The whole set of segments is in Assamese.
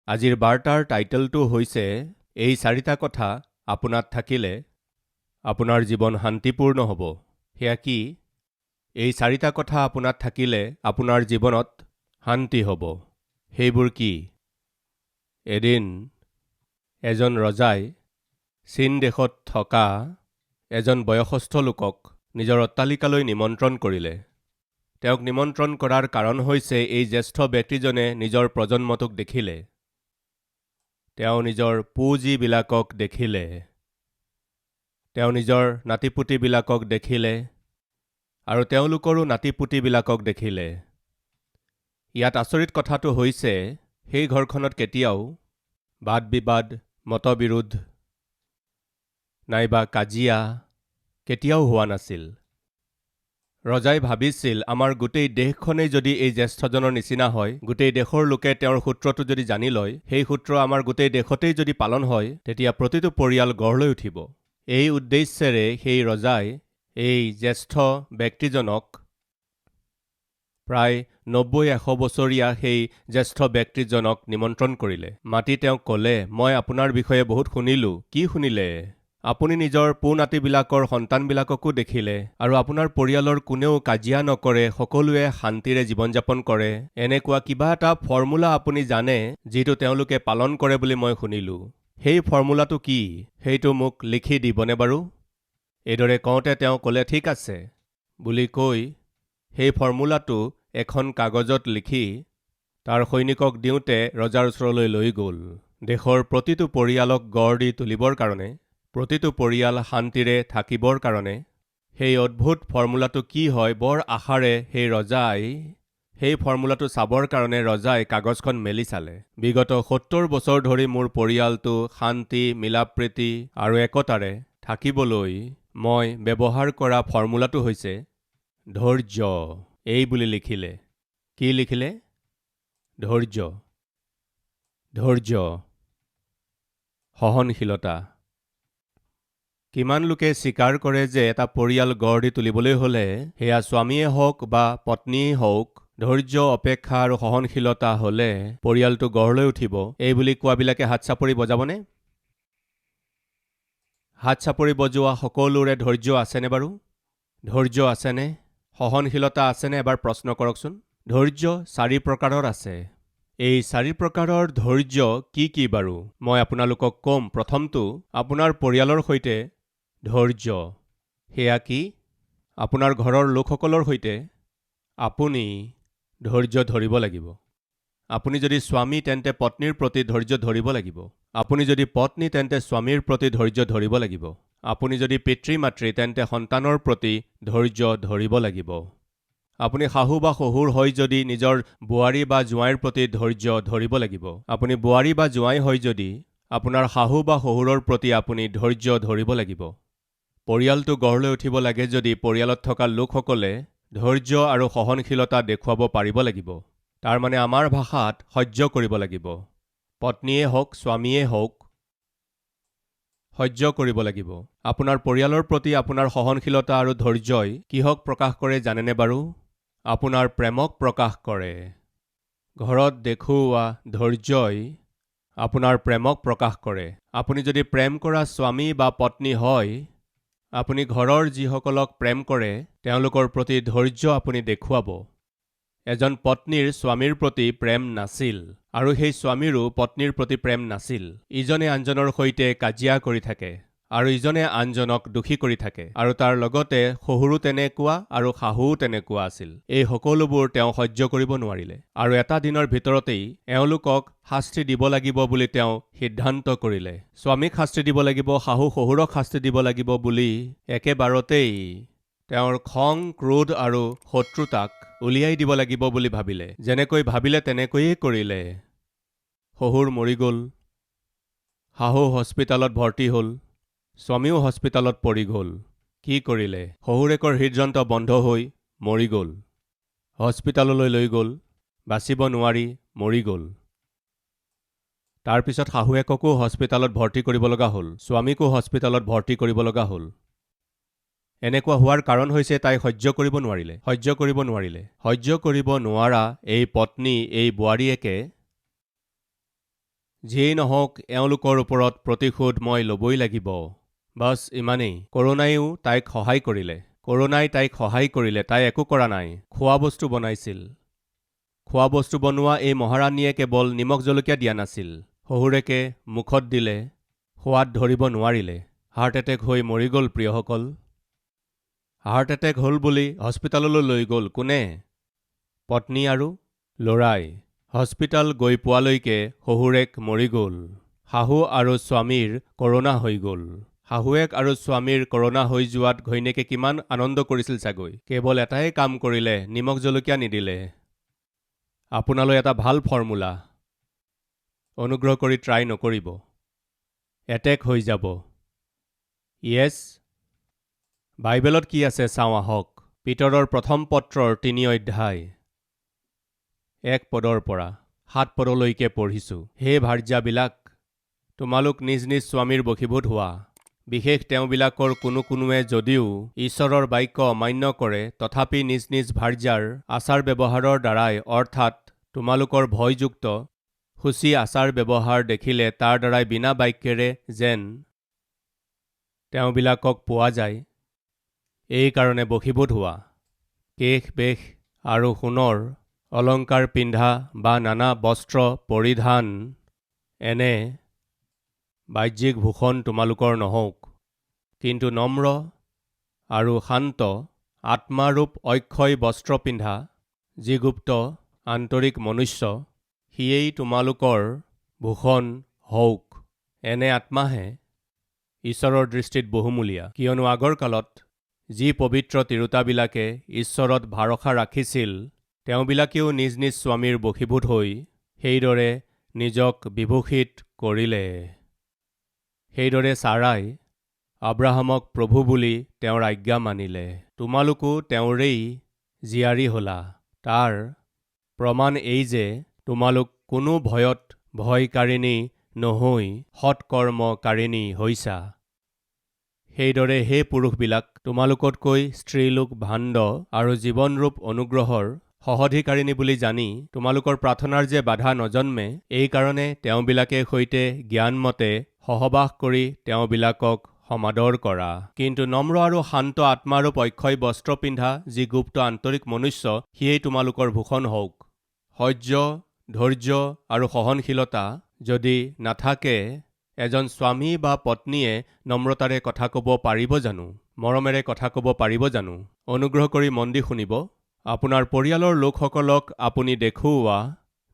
আজিৰ বাৰ্তাৰ টাইটেলটো হৈছে এই চাৰিটা কথা আপোনাত থাকিলে আপোনাৰ জীৱন শান্তিপূৰ্ণ হ'ব। সেয়া কি? এই চাৰিটা কথা আপোনাত থাকিলে আপোনাৰ জীৱনত শান্তি হ'ব। সেইবোৰ কি? এদিন এজন ৰজাই চীন দেশত থকা এজন বয়সস্থ লোকক নিজৰ অট্টালিকালৈ নিমন্ত্ৰণ কৰিলে। তেওঁক নিমন্ত্ৰণ কৰাৰ কাৰণ হৈছে এই জ্যেষ্ঠ ব্যক্তিজনে নিজৰ প্ৰজন্মটোক দেখিলে। তেওঁ নিজৰ পুঁজিবিলাকক দেখিলে, তেওঁ নিজৰ নাতিপুতিবিলাকক দেখিলে আৰু তেওঁলোকৰো নাতিপুতিবিলাকক দেখিলে। ইয়াত আচৰিত কথাটো হৈছে সেই ঘৰখনত কেতিয়াও বাদ বিবাদ, মতবিৰোধ নাইবা কাজিয়া কেতিয়াও হোৱা নাছিল। ৰজাই ভাবিছিল আমাৰ গোটেই দেশখনেই যদি এই জ্যেষ্ঠজনৰ নিচিনা হয়, গোটেই দেশৰ লোকে তেওঁৰ সূত্ৰটো যদি জানি লয়, সেই সূত্ৰ আমাৰ গোটেই দেশতেই যদি পালন হয়, তেতিয়া প্ৰতিটো পৰিয়াল গঢ় লৈ উঠিব। এই উদ্দেশ্যেৰে সেই ৰজাই এই জ্যেষ্ঠ ব্যক্তিজনক প্ৰায় ৯০-১০০ বছৰীয়া সেই জ্যেষ্ঠ ব্যক্তিজনক নিমন্ত্ৰণ কৰিলে। মাতি তেওঁক ক'লে, মই আপোনাৰ বিষয়ে বহুত শুনিলোঁ। কি শুনিলে? আপুনি নিজৰ পোনাতিবিলাকৰ সন্তানবিলাককো দেখিলে আৰু আপোনাৰ পৰিয়ালৰ কোনেও কাজিয়া নকৰে, সকলোৱে শান্তিৰে জীৱন যাপন কৰে। এনেকুৱা কিবা এটা ফৰ্মুলা আপুনি জানে যিটো তেওঁলোকে পালন কৰে বুলি মই শুনিলোঁ। সেই ফৰ্মুলাটো কি? সেইটো মোক লিখি দিবনে বাৰু? এইদৰে কওঁতে তেওঁ ক'লে, ঠিক আছে বুলি কৈ সেই ফৰ্মুলাটো এখন কাগজত লিখি তাৰ সৈনিকক দিওঁতে ৰজাৰ ওচৰলৈ লৈ গ'ল। দেশৰ প্ৰতিটো পৰিয়ালক গঢ় দি তুলিবৰ কাৰণে, প্ৰতিটো পৰিয়াল শান্তিৰে থাকিবৰ কাৰণে সেই অদ্ভুত ফৰ্মুলাটো কি হয় বৰ আশাৰে সেই ৰজাই সেই ফৰ্মুলাটো চাবৰ কাৰণে ৰজাই কাগজখন মেলি চালে। বিগত ৭০ বছৰ ধৰি মোৰ পৰিয়ালটো শান্তি, মিলাপ্ৰীতি আৰু একতাৰে থাকিবলৈ মই ব্যৱহাৰ কৰা ফৰ্মুলাটো হৈছে ধৈৰ্য। এই বুলি লিখিলে। কি লিখিলে? ধৈৰ্য, ধৈৰ্য, সহনশীলতা। কিমান লোকে স্বীকাৰ কৰে যে এটা পৰিয়াল গঢ় দি তুলিবলৈ হ'লে সেয়া স্বামীয়ে হওক বা পত্নীয়েই হওক, ধৈৰ্য, অপেক্ষা আৰু সহনশীলতা হ'লে পৰিয়ালটো গঢ় লৈ উঠিব। এই বুলি কোৱাবিলাকে হাত চাপৰি বজাবনে? হাত চাপৰি বজোৱা সকলোৰে ধৈৰ্য আছেনে বাৰু? ধৈৰ্য আছেনে? সহনশীলতা আছেনে? এবাৰ প্ৰশ্ন কৰকচোন। ধৈৰ্য ৪ প্ৰকাৰৰ আছে। এই ৪ প্ৰকাৰৰ ধৈৰ্য কি কি বাৰু? মই আপোনালোকক ক'ম। প্ৰথমটো, আপোনাৰ পৰিয়ালৰ সৈতে ধৈৰ্য। সেয়া কি? আপোনাৰ ঘৰৰ লোকসকলৰ সৈতে আপুনি ধৈৰ্য ধৰিব লাগিব। আপুনি যদি স্বামী তেন্তে পত্নীৰ প্ৰতি ধৈৰ্য ধৰিব লাগিব। আপুনি যদি পত্নী তেন্তে স্বামীৰ প্ৰতি ধৈৰ্য ধৰিব লাগিব। আপুনি যদি পিতৃ-মাতৃ তেন্তে সন্তানৰ প্ৰতি ধৈৰ্য ধৰিব লাগিব। আপুনি শাহু বা শহুৰ হয় যদি নিজৰ বোৱাৰী বা জোঁৱাইৰ প্ৰতি ধৈৰ্য ধৰিব লাগিব। আপুনি বোৱাৰী বা জোঁৱাই হয় যদি আপোনাৰ শাহু বা শহুৰৰ প্ৰতি আপুনি ধৈৰ্য ধৰিব লাগিব। পৰিয়ালটো গঢ় লৈ উঠিব লাগে যদি পৰিয়ালত থকা লোকসকলে ধৈৰ্য আৰু সহনশীলতা দেখুৱাব পাৰিব লাগিব। তাৰ মানে আমাৰ ভাষাত সহ্য কৰিব লাগিব। পত্নীয়ে হওক, স্বামীয়ে হওক, সহ্য কৰিব লাগিব। আপোনাৰ পৰিয়ালৰ প্ৰতি আপোনাৰ সহনশীলতা আৰু ধৈৰ্যই কিহক প্ৰকাশ কৰে জানেনে বাৰু? আপোনাৰ প্ৰেমক প্ৰকাশ কৰে। ঘৰত দেখুওৱা ধৈৰ্যই আপোনাৰ প্ৰেমক প্ৰকাশ কৰে। আপুনি যদি প্ৰেম কৰা স্বামী বা পত্নী হয়, আপুনি ঘৰৰ যিসকলক প্ৰেম কৰে তেওঁলোকৰ প্ৰতি ধৈৰ্য আপুনি দেখুৱাব। এজন পত্নীৰ স্বামীৰ প্ৰতি প্ৰেম নাছিল আৰু সেই স্বামীৰো পত্নীৰ প্ৰতি প্ৰেম নাছিল। ইজনে আনজনৰ সৈতে কাজিয়া কৰি থাকে আৰু ইজনে আনজনক দোষী কৰি থাকে আৰু তাৰ লগতে শহুৰো তেনেকুৱা আৰু শাহুও তেনেকুৱা আছিল। এই সকলোবোৰ তেওঁ সহ্য কৰিব নোৱাৰিলে আৰু এটা দিনৰ ভিতৰতেই এওঁলোকক শাস্তি দিব লাগিব বুলি তেওঁ সিদ্ধান্ত কৰিলে। স্বামীক শাস্তি দিব লাগিব, শাহু শহুৰক শাস্তি দিব লাগিব বুলি একেবাৰতেই তেওঁৰ খং, ক্ৰোধ আৰু শত্ৰুতাক উলিয়াই দিব লাগিব বুলি ভাবিলে। যেনেকৈ ভাবিলে তেনেকৈয়ে কৰিলে। শহুৰ মৰি গ'ল, শাহু হস্পিটালত ভৰ্তি হ'ল, স্বামীও হস্পিটালত পৰি গ'ল। কি কৰিলে? শহুৰেকৰ হৃদযন্ত্ৰ বন্ধ হৈ মৰি গ'ল। হস্পিটাললৈ লৈ গ'ল, বাচিব নোৱাৰি মৰি গ'ল। তাৰপিছত শাহুৱেককো হস্পিটালত ভৰ্তি কৰিব লগা হ'ল, স্বামীকো হস্পিটালত ভৰ্তি কৰিব লগা হ'ল। এনেকুৱা হোৱাৰ কাৰণ হৈছে তাই সহ্য কৰিব নোৱাৰিলে। সহ্য কৰিব নোৱাৰিলে। সহ্য কৰিব নোৱাৰা এই পত্নী, এই বোৱাৰীয়েকে যিয়েই নহওক এওঁলোকৰ ওপৰত প্ৰতিশোধ মই ল'বই লাগিব। বাছ ইমানেই। কৰোণাইও তাইক সহায় কৰিলে। তাই একো কৰা নাই। খোৱা বস্তু বনাইছিল। খোৱা বস্তু বনোৱা এই মহাৰাণীয়ে কেৱল নিমখ জলকীয়া দিয়া নাছিল। শহুৰেকে মুখত দিলে, সোৱাদ ধৰিব নোৱাৰিলে। হাৰ্ট এটেক হৈ মৰি গ'ল প্ৰিয়সকল। হাৰ্ট এটেক হ'ল বুলি হস্পিটাললৈ লৈ গ'ল কোনে? পত্নী আৰু ল'ৰাই। হস্পিটাল গৈ পোৱালৈকে শহুৰেক মৰি গ'ল। শাহু আৰু স্বামীৰ কৰোণা হৈ গ'ল। শাহুৱেক আৰু স্বামীৰ কৰোণা হৈ যোৱাত ঘৈণীয়েকে কিমান আনন্দ কৰিছিল চাগৈ। কেৱল এটাই কাম কৰিলে, নিমখ জলকীয়া নিদিলে। আপোনালৈ এটা ভাল ফৰ্মুলা। অনুগ্ৰহ কৰি ট্ৰাই নকৰিব। এটেক হৈ যাব। য়েছ। বাইবেলত কি আছে চাওঁ আহক। পিতৰৰ প্ৰথম পত্ৰৰ ৩ অধ্যায় ১ পদৰ পৰা ৭ পদলৈকে পঢ়িছোঁ। হে ভাৰ্যাবিলাক, তোমালোক নিজ নিজ স্বামীৰ বশীভূত হোৱা। বিশেষ তেওঁবিলাকৰ কোনোৱে যদিও ঈশ্বৰৰ বাক্য অমান্য কৰে, তথাপি নিজ নিজ ভাৰ্যাৰ আচাৰ ব্যৱহাৰৰ দ্বাৰাই, অৰ্থাৎ তোমালোকৰ ভয়যুক্ত সূচী আচাৰ ব্যৱহাৰ দেখিলে তাৰ দ্বাৰাই বিনা বাক্যেৰে যেন তেওঁবিলাকক পোৱা যায়, এই কাৰণে বশীভূত হোৱা। কেশ বেশ আৰু সোণৰ অলংকাৰ পিন্ধা বা নানা বস্ত্ৰ পৰিধান, এনে বাহ্যিক ভূষণ তোমালোকৰ নহওক, কিন্তু নম্ৰ আৰু শান্ত আত্মাৰূপ অক্ষয় বস্ত্ৰ পিন্ধা, যি গুপ্ত আন্তৰিক মনুষ্য, সিয়েই তোমালোকৰ ভূষণ হওক। এনে আত্মাহে ঈশ্বৰৰ দৃষ্টিত বহুমূলীয়া, কিয়নো আগৰ কালত যি পবিত্ৰ তিৰোতাবিলাকে ঈশ্বৰত ভৰসা ৰাখিছিল, তেওঁবিলাকেও নিজ নিজ স্বামীৰ বশীভূত হৈ সেইদৰে নিজক বিভূষিত কৰিলে। সেইদৰে ছাৰাই আব্ৰাহামক প্ৰভু বুলি তেওঁৰ আজ্ঞা মানিলে। তোমালোকো তেওঁৰেই জীয়াৰী হ'লা। তাৰ প্ৰমাণ এই যে তোমালোক কোনো ভয়ত ভয়কাৰিণী নহৈ সৎকৰ্মকাৰিণী হৈছা। সেইদৰে হে পুৰুষবিলাক, তোমালোকতকৈ স্ত্ৰীলোক ভাণ্ড আৰু জীৱনৰূপ অনুগ্ৰহৰ সহধিকাৰিণী বুলি জানি তোমালোকৰ প্ৰাৰ্থনাৰ যে বাধা নজন্মে, এইকাৰণে তেওঁবিলাকে সৈতে জ্ঞানমতে সহবাস কৰি তেওঁবিলাকক সমাদৰ কৰা। কিন্তু নম্ৰ আৰু শান্ত আত্মাৰূপ অক্ষয় বস্ত্ৰ পিন্ধা, যি গুপ্ত আন্তৰিক মনুষ্য, সিয়েই তোমালোকৰ ভূষণ হওক। সহ্য, ধৈৰ্য আৰু সহনশীলতা যদি নাথাকে, এজন স্বামী বা পত্নীয়ে নম্ৰতাৰে কথা ক'ব পাৰিব জানো? মৰমেৰে কথা ক'ব পাৰিব জানো? অনুগ্ৰহ কৰি মন দি শুনিব। আপোনাৰ পৰিয়ালৰ লোকসকলক আপুনি দেখুওৱা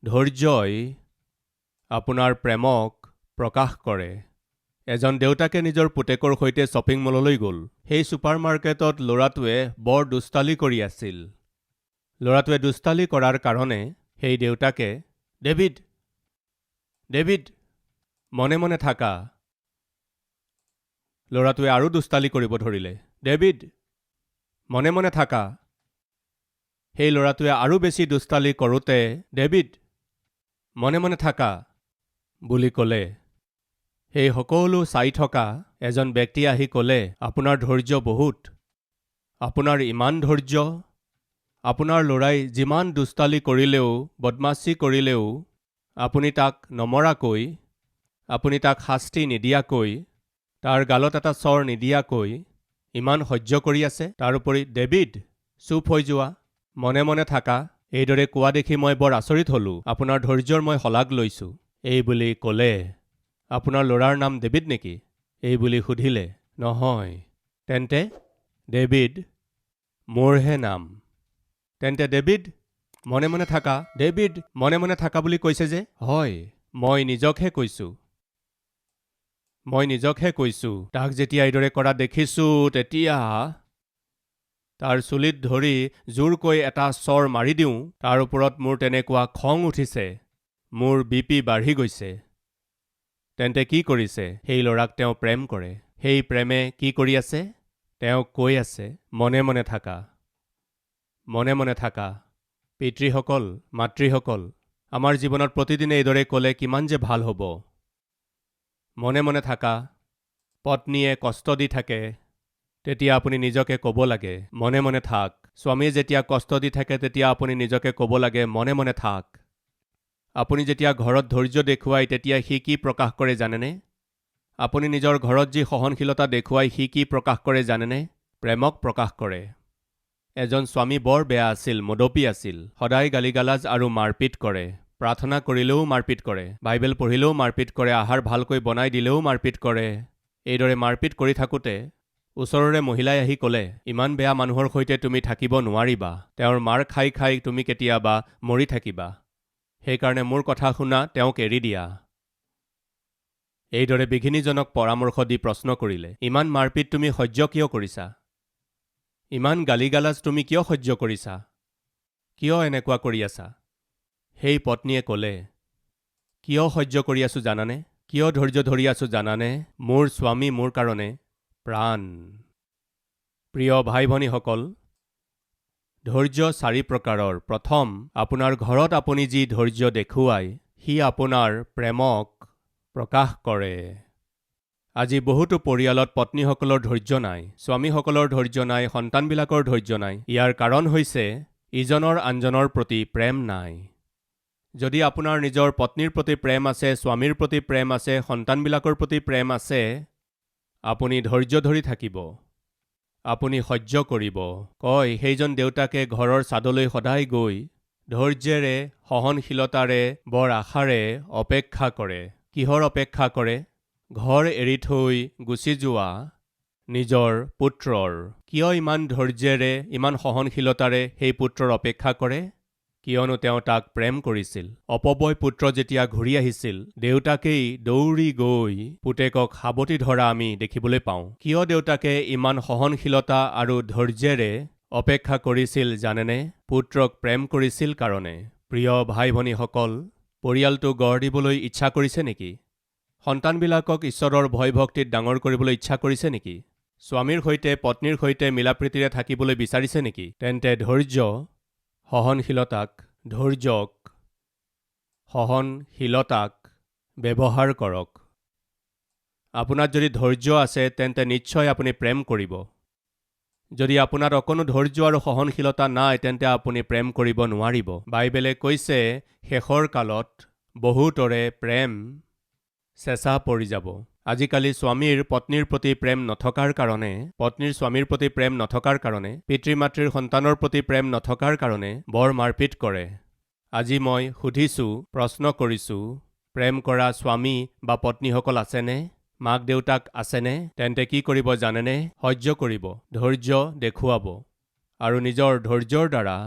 ধৈৰ্যই আপোনাৰ প্ৰেমক প্ৰকাশ কৰে। এজন দেউতাকে নিজৰ পুতেকৰ সৈতে শ্বপিং মললৈ গ'ল। সেই ছুপাৰ মাৰ্কেটত ল'ৰাটোৱে বৰ দুষ্টালি কৰি আছিল। ল'ৰাটোৱে দুষ্টালি কৰাৰ কাৰণে সেই দেউতাকে, ডেভিড, ডেভিড, মনে মনে থাকা। ল'ৰাটোৱে আৰু দুষ্টালি কৰিব ধৰিলে। ডেভিড, মনে মনে থাকা। সেই ল'ৰাটোৱে আৰু বেছি দুষ্টালি কৰোঁতে, ডেভিড, মনে মনে থাকা বুলি ক'লে। সেই সকলো চাই থকা এজন ব্যক্তি আহি ক'লে, আপোনাৰ ধৈৰ্য বহুত। আপোনাৰ ইমান ধৈৰ্য? আপোনাৰ ল'ৰাই যিমান দুষ্টালি কৰিলেও, বদমাচি কৰিলেও, আপুনি তাক নমৰাকৈ, আপুনি তাক শাস্তি নিদিয়াকৈ, তাৰ গালত এটা চৰ নিদিয়াকৈ ইমান সহ্য কৰি আছে। তাৰোপৰি, ডেভিড, চুপ হৈ যোৱা, মনে মনে থাকা। এইদৰে কোৱা দেখি মই বৰ আচৰিত হ'লোঁ। আপোনাৰ ধৈৰ্যৰ মই শলাগ লৈছোঁ, এই বুলি ক'লে। আপোনাৰ ল'ৰাৰ নাম ডেভিড নেকি? এই বুলি সুধিলে। নহয়। তেন্তে? ডেভিড মোৰহে নাম। তেন্তে ডেভিড, মনে মনে থাকা। ডেভিড, মনে মনে থাকা বুলি কৈছে যে? হয়, মই নিজকহে কৈছোঁ। তাক যেতিয়া এইদৰে কৰা দেখিছোঁ, তেতিয়া তাৰ চুলিত ধৰি জোৰকৈ এটা চৰ মাৰি দিওঁ। তাৰ ওপৰত মোৰ তেনেকুৱা খং উঠিছে, মোৰ BP বাঢ়ি গৈছে। তেন্তে কি কৰিছে? সেই ল'ৰাক তেওঁ প্ৰেম কৰে। সেই প্ৰেমে কি কৰি আছে? তেওঁক কৈ আছে, মনে মনে থাকা, মনে মনে থাকা। পিতৃসকল, মাতৃসকল, আমাৰ জীৱনত প্ৰতিদিনে এইদৰে ক'লে কিমান যে ভাল হ'ব। মনে মনে থাকা। পত্নীয়ে কষ্ট দি থাকে, তেতিয়া আপুনি নিজকে ক'ব লাগে, মনে মনে থাক। স্বামীয়ে যেতিয়া কষ্ট দি থাকে, তেতিয়া আপুনি নিজকে ক'ব লাগে, মনে মনে থাক। আপুনি যেতিয়া ঘৰত ধৈৰ্য দেখুৱায় তেতিয়া সি কি প্ৰকাশ কৰে জানেনে? আপুনি নিজৰ ঘৰত যি সহনশীলতা দেখুৱায় সি কি প্ৰকাশ কৰে জানেনে? প্ৰেমক প্ৰকাশ কৰে। এজন স্বামী বৰ বেয়া আছিল, মদপী আছিল, সদায় গালিগালাজ আৰু মাৰপিট কৰে। প্ৰাৰ্থনা কৰিলেও মাৰপিট কৰে, বাইবেল পঢ়িলেও মাৰপিট কৰে, আহাৰ ভালকৈ বনাই দিলেও মাৰপিট কৰে। এইদৰে মাৰপিট কৰি থাকোঁতে ওচৰৰে মহিলাই আহি ক'লে, ইমান বেয়া মানুহৰ সৈতে তুমি থাকিব নোৱাৰিবা, তেওঁৰ মাৰ খাই খাই তুমি কেতিয়াবা মৰি থাকিবা, সেইকাৰণে মোৰ কথা শুনা, তেওঁক এৰি দিয়া। এইদৰে বিঘিনীজনক পৰামৰ্শ দি প্ৰশ্ন কৰিলে, ইমান মাৰপিট তুমি সহ্য কিয় কৰিছা? ইমান গালিগালাজ তুমি কিয় সহ্য কৰিছা? কিয় এনেকুৱা কৰি আছা? সেই পত্নীয়ে ক'লে, কিয় সহ্য কৰি আছোঁ জানানে? কিয় ধৈৰ্য ধৰি আছোঁ জানানে? মোৰ স্বামী মোৰ কাৰণে প্ৰাণ। প্ৰিয় ভাই ভনীসকল, ধৈৰ্য 4 প্ৰকাৰৰ। প্ৰথম, আপোনাৰ ঘৰত আপুনি যি ধৈৰ্য দেখুৱায় সি আপোনাৰ প্ৰেমক প্ৰকাশ কৰে। আজি বহুতো পৰিয়ালত পত্নীসকলৰ ধৈৰ্য নাই, স্বামীসকলৰ ধৈৰ্য নাই, সন্তানবিলাকৰ ধৈৰ্য নাই। ইয়াৰ কাৰণ হৈছে ইজনৰ আনজনৰ প্ৰতি প্ৰেম নাই। যদি আপোনাৰ নিজৰ পত্নীৰ প্ৰতি প্ৰেম আছে, স্বামীৰ প্ৰতি প্ৰেম আছে, সন্তানবিলাকৰ প্ৰতি প্ৰেম আছে, আপুনি ধৈৰ্য ধৰি থাকিব, আপুনি সহ্য কৰিব। কয় সেইজন দেউতাকে ঘৰৰ ছাদলৈ সদায় গৈ ধৈৰ্যেৰে, সহনশীলতাৰে, বৰ আশাৰে অপেক্ষা কৰে। কিহৰ অপেক্ষা কৰে? ঘৰ এৰি থৈ গুচি যোৱা নিজৰ পুত্ৰৰ। কিয় ইমান ধৈৰ্যেৰে, ইমান সহনশীলতাৰে সেই পুত্ৰৰ অপেক্ষা কৰে? কিয়নো তেওঁ তাক প্ৰেম কৰিছিল। অপবয় পুত্ৰ যেতিয়া ঘূৰি আহিছিল, দেউতাকেই দৌৰি গৈ পুতেকক সাৱটি ধৰা আমি দেখিবলৈ পাওঁ। কিয় দেউতাকে ইমান সহনশীলতা আৰু ধৈৰ্যেৰে অপেক্ষা কৰিছিল জানেনে? পুত্ৰক প্ৰেম কৰিছিল কাৰণে। প্ৰিয় ভাই ভনীসকল, পৰিয়ালটো গঢ় দিবলৈ ইচ্ছা কৰিছে নেকি? সন্তানবিলাকক ঈশ্বৰৰ ভয় ভক্তিত ডাঙৰ কৰিবলৈ ইচ্ছা কৰিছে নেকি? স্বামীৰ সৈতে, পত্নীৰ সৈতে মিলাপ্ৰীতিৰে থাকিবলৈ বিচাৰিছে নেকি? তেন্তে ধৈৰ্য, সহনশীলতাক, ধৈৰ্যক, সহনশীলতাক ব্যৱহাৰ কৰক। আপোনাৰ যদি ধৈৰ্য আছে তেন্তে নিশ্চয় আপুনি প্ৰেম কৰিব। যদি আপোনাৰ অকণো ধৈৰ্য আৰু সহনশীলতা নাই তেন্তে আপুনি প্ৰেম কৰিব নোৱাৰিব। বাইবেলে কৈছে শেষৰ কালত বহুতৰে প্ৰেম চেঁচা পৰি যাব। আজিকালি স্বামীৰ পত্নীৰ প্ৰতি প্ৰেম নথকাৰ কাৰণে, পত্নীৰ স্বামীৰ প্ৰতি প্ৰেম নথকাৰ কাৰণে, পিতৃ মাতৃৰ সন্তানৰ প্ৰতি প্ৰেম নথকাৰ কাৰণে বৰ মাৰপিট কৰে। আজি মই সুধিছোঁ, প্ৰশ্ন কৰিছোঁ, প্ৰেম কৰা স্বামী বা পত্নীসকল আছেনে? মাক দেউতাক আছেনে? তেন্তে কি কৰিব জানেনে? সহ্য কৰিব, ধৈৰ্য দেখুৱাব আৰু নিজৰ ধৈৰ্যৰ দ্বাৰা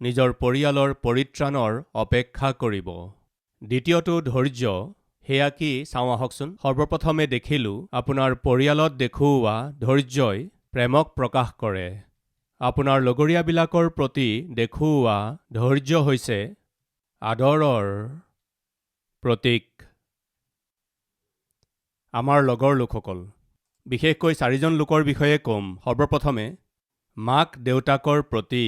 নিজৰ পৰিয়ালৰ পৰিত্ৰাণৰ অপেক্ষা কৰিব। দ্বিতীয়টো ধৈৰ্য, সেয়া কি চাওঁ আহকচোন। সৰ্বপ্ৰথমে দেখিলোঁ আপোনাৰ পৰিয়ালত দেখুওৱা ধৈৰ্যই প্ৰেমক প্ৰকাশ কৰে। আপোনাৰ লগৰীয়াবিলাকৰ প্ৰতি দেখুওৱা ধৈৰ্য হৈছে আদৰৰ প্ৰতীক। আমাৰ লগৰ লোকসকল, বিশেষকৈ 4জন লোকৰ বিষয়ে ক'ম। সৰ্বপ্ৰথমে মাক দেউতাকৰ প্ৰতি,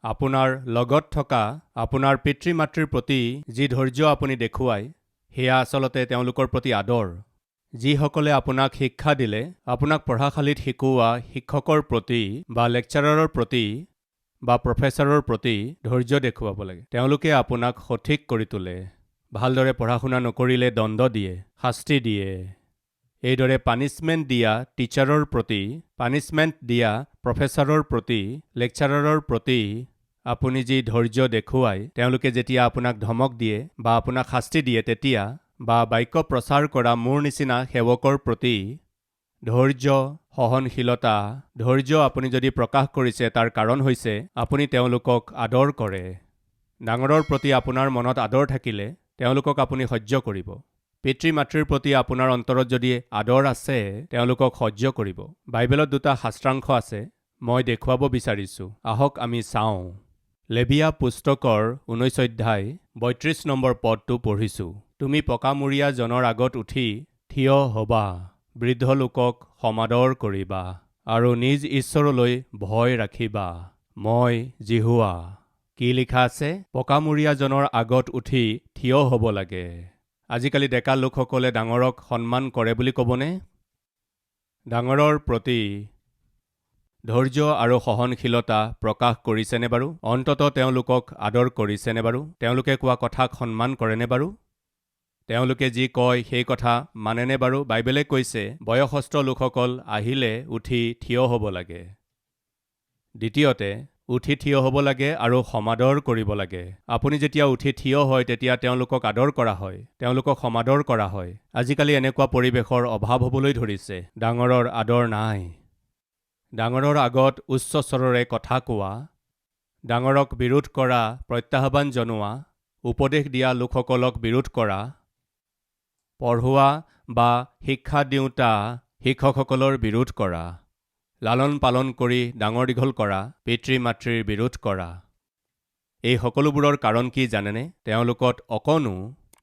আপোনাৰ লগত থকা আপোনাৰ পিতৃ মাতৃৰ প্ৰতি যি ধৈৰ্য আপুনি দেখুৱায় সেয়া আচলতে তেওঁলোকৰ প্ৰতি আদৰ। যিসকলে আপোনাক শিক্ষা দিলে, আপোনাক পঢ়াশালীত শিকোৱা শিক্ষকৰ প্ৰতি বা লেকচাৰাৰৰ প্ৰতি বা প্ৰফেচাৰৰ প্ৰতি ধৈৰ্য দেখুৱাব লাগে। তেওঁলোকে আপোনাক সঠিক কৰি তোলে। ভালদৰে পঢ়া শুনা নকৰিলে দণ্ড দিয়ে, শাস্তি দিয়ে। এইদৰে পানিছমেণ্ট দিয়া টিচাৰৰ প্ৰতি, পানিছমেণ্ট দিয়া প্ৰফেচাৰৰ প্ৰতি, লেকচাৰাৰৰ প্ৰতি আপুনি যি ধৈৰ্য দেখুৱায়, তেওঁলোকে যেতিয়া আপোনাক ধমক দিয়ে বা আপোনাক শাস্তি দিয়ে তেতিয়া, বা বাক্য প্ৰচাৰ কৰা মোৰ নিচিনা সেৱকৰ প্ৰতি ধৈৰ্য, সহনশীলতা, ধৈৰ্য আপুনি যদি প্ৰকাশ কৰিছে তাৰ কাৰণ হৈছে আপুনি তেওঁলোকক আদৰ কৰে। ডাঙৰৰ প্ৰতি আপোনাৰ মনত আদৰ থাকিলে তেওঁলোকক আপুনি সহ্য কৰিব। পিতৃ মাতৃৰ প্ৰতি আপোনাৰ অন্তৰত যদি আদৰ আছে তেওঁলোকক সহ্য কৰিব। বাইবেলত 2টা শাস্ত্ৰাংশ আছে, মই দেখুৱাব বিচাৰিছোঁ। আহক আমি চাওঁ। লেবিয়া পুস্তকৰ 19 অধ্যায় 32 নম্বৰ পদটো পঢ়িছোঁ। তুমি পকামূৰীয়া জনৰ আগত উঠি থিয় হ'বা, বৃদ্ধ লোকক সমাদৰ কৰিবা আৰু নিজ ঈশ্বৰলৈ ভয় ৰাখিবা। মই জিহুৱা। কি লিখা আছে? পকামূৰীয়া জনৰ আগত উঠি থিয় হ'ব লাগে। আজিকালি ডেকা লোকসকলে ডাঙৰক সন্মান কৰে বুলি ক'বনে? ডাঙৰৰ প্ৰতি ধৈৰ্য আৰু সহনশীলতা প্ৰকাশ কৰিছেনে বাৰু? অন্ততঃ তেওঁলোকক আদৰ কৰিছেনে বাৰু? তেওঁলোকে কোৱা কথাক সন্মান কৰেনে বাৰু? তেওঁলোকে যি কয় সেই কথা মানেনে বাৰু? বাইবেলে কৈছে বয়সস্থ লোকসকল আহিলে উঠি থিয় হ'ব লাগে। দ্বিতীয়তে, উঠি থিয় হ'ব লাগে আৰু সমাদৰ কৰিব লাগে। আপুনি যেতিয়া উঠি থিয় হয় তেতিয়া তেওঁলোকক আদৰ কৰা হয়, তেওঁলোকক সমাদৰ কৰা হয়। আজিকালি এনেকুৱা পৰিৱেশৰ অভাৱ হ'বলৈ ধৰিছে। ডাঙৰৰ আদৰ নাই। ডাঙৰৰ আগত উচ্চ স্বৰেৰে কথা কোৱা, ডাঙৰক বিৰোধ কৰা, প্ৰত্যাহ্বান জনোৱা, উপদেশ দিয়া লোকসকলক বিৰোধ কৰা, পঢ়োৱা বা শিক্ষা দিওঁতা শিক্ষকসকলৰ বিৰোধ কৰা, লালন পালন কৰি ডাঙৰ দীঘল কৰা পিতৃ মাতৃৰ বিৰোধ কৰা। এই সকলোবোৰৰ কাৰণ কি জানেনে? তেওঁলোকত অকণো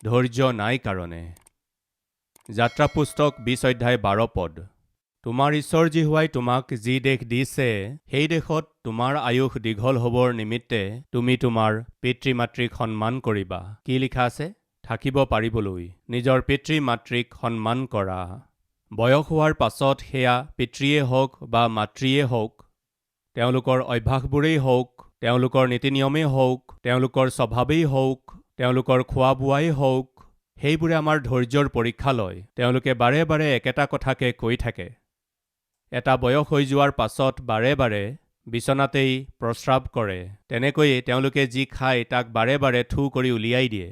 ধৈৰ্য নাই কাৰণে। যাত্ৰা পুস্তক 20 অধ্যায় 12 পদ। তোমাৰ ঈশ্বৰ জিহুৱাই তোমাক যি দেশ দিছে সেই দেশত তোমাৰ আয়ুস দীঘল হ'বৰ নিমিত্তে তুমি তোমাৰ পিতৃ মাতৃক সন্মান কৰিবা। কি লিখা আছে? থাকিব পাৰিবলৈ নিজৰ পিতৃ মাতৃক সন্মান কৰা। বয়স হোৱাৰ পাছত সেয়া পিতৃয়ে হওক বা মাতৃয়ে হওক, তেওঁলোকৰ অভ্যাসবোৰেই হওক, তেওঁলোকৰ নীতি নিয়মেই হওক, তেওঁলোকৰ স্বভাৱেই হওক, তেওঁলোকৰ খোৱা বোৱাই হওক, সেইবোৰে আমাৰ ধৈৰ্যৰ পৰীক্ষা লয়। তেওঁলোকে বাৰে বাৰে একেটা কথাকে কৈ থাকে। এটা বয়স হৈ যোৱাৰ পাছত বাৰে বাৰে বিচনাতেই প্ৰস্ৰাৱ কৰে। তেনেকৈয়ে তেওঁলোকে যি খায় তাক বাৰে বাৰে থু কৰি উলিয়াই দিয়ে।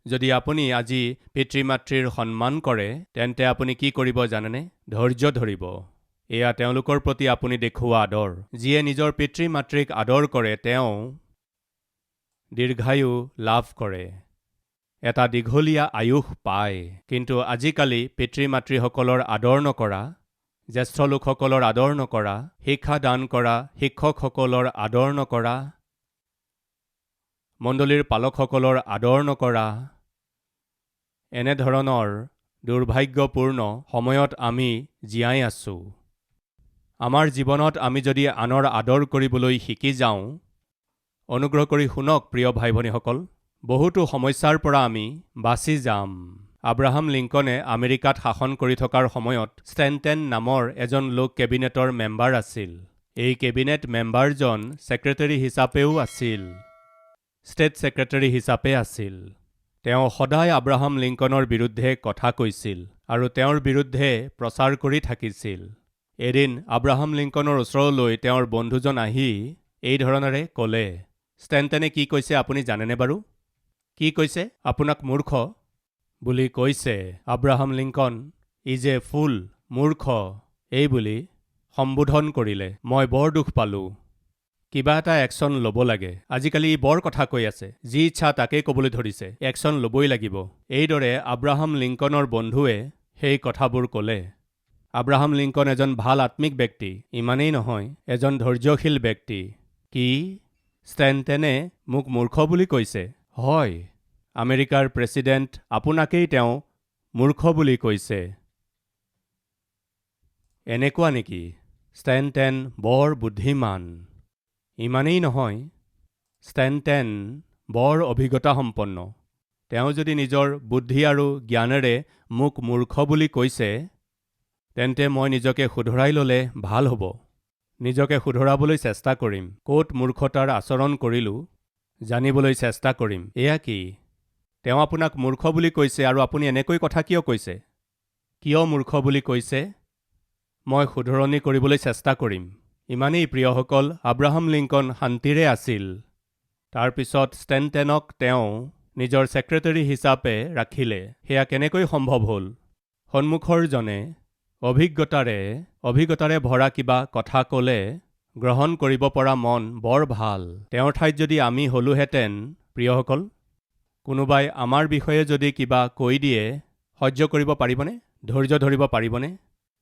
যদি আপুনি আজি পিতৃ মাতৃৰ সন্মান কৰে তেন্তে আপুনি কি কৰিব জানেনে? ধৈৰ্য ধৰিব। এয়া তেওঁলোকৰ প্ৰতি আপুনি দেখুওৱা আদৰ। যিয়ে নিজৰ পিতৃ মাতৃক আদৰ কৰে তেওঁ দীৰ্ঘায়ু লাভ কৰে, এটা দীঘলীয়া আয়ুস পায়। কিন্তু আজিকালি পিতৃ মাতৃসকলৰ আদৰ নকৰা, জ্যেষ্ঠ লোকসকলৰ আদৰ নকৰা, শিক্ষা দান কৰা শিক্ষকসকলৰ আদৰ নকৰা, মণ্ডলীৰ পালকসকলৰ আদৰ নকৰা, এনেধৰণৰ দুৰ্ভাগ্যপূৰ্ণ সময়ত আমি জীয়াই আছো। আমাৰ জীৱনত আমি যদি আনৰ আদৰ কৰিবলৈ শিকি যাওঁ, অনুগ্ৰহ কৰি শুনক প্ৰিয় ভাই ভনীসকল, বহুতো সমস্যাৰ পৰা আমি বাচি যাম। আব্ৰাহাম লিংকনে আমেৰিকাত শাসন কৰি থকাৰ সময়ত ষ্টেনটেন নামৰ এজন লোক কেবিনেটৰ মেম্বাৰ আছিল। এই কেবিনেট মেম্বাৰজন ছেক্ৰেটাৰী হিচাপেও আছিল, ষ্টেট ছেক্ৰেটাৰী হিচাপে আছিল। তেওঁ সদায় আব্ৰাহাম লিংকনৰ বিৰুদ্ধে কথা কৈছিল আৰু তেওঁৰ বিৰুদ্ধে প্ৰচাৰ কৰি থাকিছিল। এদিন আব্ৰাহাম লিংকনৰ ওচৰলৈ তেওঁৰ বন্ধুজন আহি এই ধৰণেৰে ক'লে, ষ্টেনটেনে কি কৈছে আপুনি জানেনে বাৰু? কি কৈছে? আপোনাক মূৰ্খ বুলি কৈছে। আব্ৰাহাম লিংকন ইজ এ ফুল, মূৰ্খ এই বুলি সম্বোধন কৰিলে। মই বৰ দুখ পালোঁ। কিবা এটা একশ্যন ল'ব লাগে। আজিকালি ই বৰ কথা কৈ আছে, যি ইচ্ছা তাকেই ক'বলৈ ধৰিছে, একশ্যন ল'বই লাগিব। এইদৰে আব্ৰাহাম লিংকনৰ বন্ধুৱে সেই কথাবোৰ ক'লে। আব্ৰাহাম লিংকন এজন ভাল আত্মিক ব্যক্তি, ইমানেই নহয়, এজন ধৈৰ্যশীল ব্যক্তি। কি? ষ্টেনটেনে মোক মূৰ্খ বুলি কৈছে? হয়, আমেৰিকাৰ প্ৰেছিডেণ্ট আপোনাকেই তেওঁ মূৰ্খ বুলি কৈছে। এনেকুৱা নেকি? ষ্টেনটেন বৰ বুদ্ধিমান। ইমানেই নহয়, ষ্টেনটেন বৰ অভিজ্ঞতাসম্পন্ন। তেওঁ যদি নিজৰ বুদ্ধি আৰু জ্ঞানেৰে মোক মূৰ্খ বুলি কৈছে, তেন্তে মই নিজকে শুধৰাই ল'লে ভাল হ'ব। নিজকে শুধৰাবলৈ চেষ্টা কৰিম। ক'ত মূৰ্খতাৰ আচৰণ কৰিলোঁ জানিবলৈ চেষ্টা কৰিম। এয়া কি? তেওঁ আপোনাক মূৰ্খ বুলি কৈছে আৰু আপুনি এনেকৈ কথা কিয় কৈছে? কিয় মূৰ্খ বুলি কৈছে? মই শুধৰণি কৰিবলৈ চেষ্টা কৰিম। ইমানেই প্ৰিয়সকল, আব্ৰাহাম লিংকন শান্তিৰে আছিল। তাৰপিছত ষ্টেনটেনক তেওঁ নিজৰ ছেক্ৰেটাৰী হিচাপে ৰাখিলে। সেয়া কেনেকৈ সম্ভৱ হ'ল? সন্মুখৰজনে অভিজ্ঞতাৰে ভৰা কিবা কথা ক'লে গ্ৰহণ কৰিব পৰা মন বৰ ভাল। তেওঁৰ ঠাইত যদি আমি হলোহেঁতেন, প্ৰিয়সকল, কোনোবাই আমাৰ বিষয়ে যদি কিবা কৈ দিয়ে সহ্য কৰিব পাৰিবনে? ধৈৰ্য ধৰিব পাৰিবনে?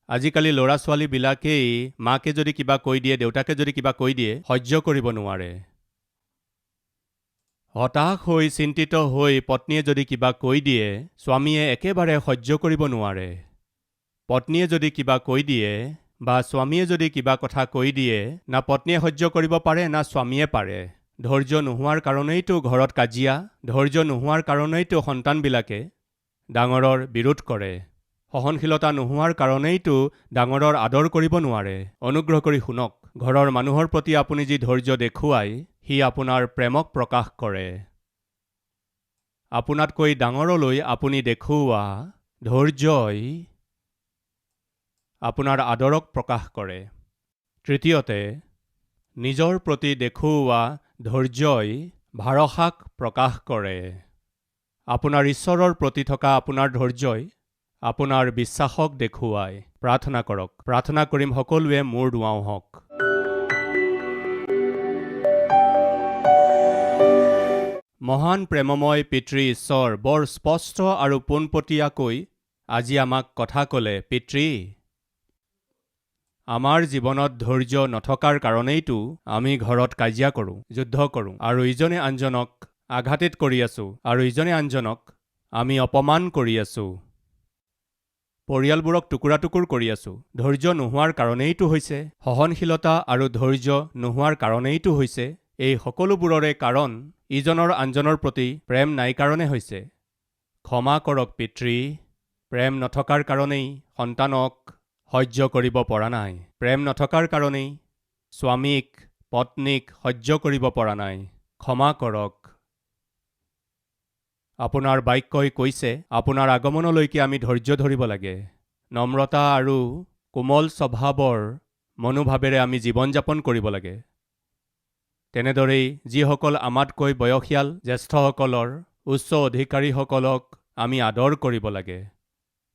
আজিকালি ল'ৰা ছোৱালীবিলাকেই মাকে যদি কিবা কৈ দিয়ে, দেউতাকে যদি কিবা কৈ দিয়ে সহ্য কৰিব নোৱাৰে। হতাশ হৈ চিন্তিত হৈ পত্নীয়ে যদি কিবা কৈ দিয়ে স্বামীয়ে একেবাৰে সহ্য কৰিব নোৱাৰে। পত্নীয়ে যদি কিবা কৈ দিয়ে বা স্বামীয়ে যদি কিবা কথা কৈ দিয়ে, না পত্নীয়ে সহ্য কৰিব পাৰে না স্বামীয়ে পাৰে। ধৈৰ্য নোহোৱাৰ কাৰণেইতো ঘৰত কাজিয়া, ধৈৰ্য নোহোৱাৰ কাৰণেইতো সন্তানবিলাকে ডাঙৰৰ বিৰোধ কৰে। সহনশীলতা নোহোৱাৰ কাৰণেইতো ডাঙৰৰ আদৰ কৰিব নোৱাৰে। অনুগ্ৰহ কৰি শুনক, ঘৰৰ মানুহৰ প্ৰতি আপুনি যি ধৈৰ্য দেখুৱায় সি আপোনাৰ প্ৰেমক প্ৰকাশ কৰে। আপোনাতকৈ ডাঙৰলৈ আপুনি দেখুওৱা ধৈৰ্যই আপোনাৰ আদৰক প্ৰকাশ কৰে। তৃতীয়তে, নিজৰ প্ৰতি দেখুওৱা ধৈৰ্যই ভৰসাক প্ৰকাশ কৰে। আপোনাৰ ঈশ্বৰৰ প্ৰতি থকা আপোনাৰ ধৈৰ্যই আপোনাৰ বিশ্বাসক দেখুৱায়। প্ৰাৰ্থনা কৰক। প্ৰাৰ্থনা কৰিম, সকলোৱে মূৰ দুৱাওঁ হওক। মহান প্ৰেমময় পিতৃ ঈশ্বৰ, বৰ স্পষ্ট আৰু পোনপটীয়াকৈ আজি আমাক কথা ক'লে। পিতৃ, আমাৰ জীৱনত ধৈৰ্য নথকাৰ কাৰণেইতো আমি ঘৰত কাজিয়া কৰোঁ, যুদ্ধ কৰোঁ আৰু ইজনে আনজনক আঘাতিত কৰি আছোঁ আৰু ইজনে আনজনক আমি অপমান কৰি আছোঁ। পৰিয়ালবোৰক টুকুৰা টুকুৰ কৰি আছোঁ। ধৈৰ্য নোহোৱাৰ কাৰণেইতো হৈছে, সহনশীলতা আৰু ধৈৰ্য নোহোৱাৰ কাৰণেইতো হৈছে। এই সকলোবোৰৰে কাৰণ ইজনৰ আনজনৰ প্ৰতি প্ৰেম নাই কাৰণে হৈছে। ক্ষমা কৰক পিতৃ, প্ৰেম নথকাৰ কাৰণেই সন্তানক সহ্য কৰিব পৰা নাই। প্ৰেম নথকাৰ কাৰণেই স্বামীক পত্নীক সহ্য কৰিব পৰা নাই। ক্ষমা কৰক। আপোনাৰ বাক্যই কৈছে আপোনাৰ আগমনলৈকে আমি ধৈৰ্য ধৰিব লাগে। নম্ৰতা আৰু কোমল স্বভাৱৰ মনোভাৱেৰে আমি জীৱন যাপন কৰিব লাগে। তেনেদৰেই যিসকল আমাতকৈ বয়সীয়াল জ্যেষ্ঠসকলৰ উচ্চ অধিকাৰীসকলক আমি আদৰ কৰিব লাগে।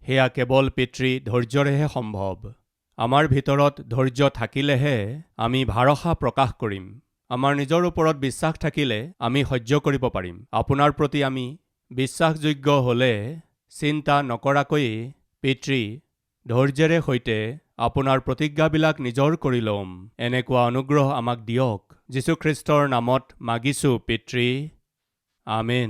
সেয়া কেৱল পিতৃ ধৈৰ্যৰেহে সম্ভৱ। আমাৰ ভিতৰত ধৈৰ্য থাকিলেহে আমি ভৰসা প্ৰকাশ কৰিম। আমাৰ নিজৰ ওপৰত বিশ্বাস থাকিলে আমি সহ্য কৰিব পাৰিম। আপোনাৰ প্ৰতি আমি বিশ্বাসযোগ্য হ'লে চিন্তা নকৰাকৈয়ে পিতৃ ধৈৰ্যেৰে সৈতে আপোনাৰ প্ৰতিজ্ঞাবিলাক নিজৰ কৰি ল'ম। এনেকুৱা অনুগ্ৰহ আমাক দিয়ক। যীশুখ্ৰীষ্টৰ নামত মাগিছোঁ পিতৃ, আমেন।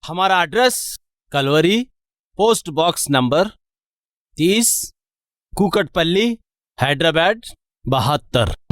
हमारा address Calvary, post box number 30, Kukatpally, Hyderabad 72।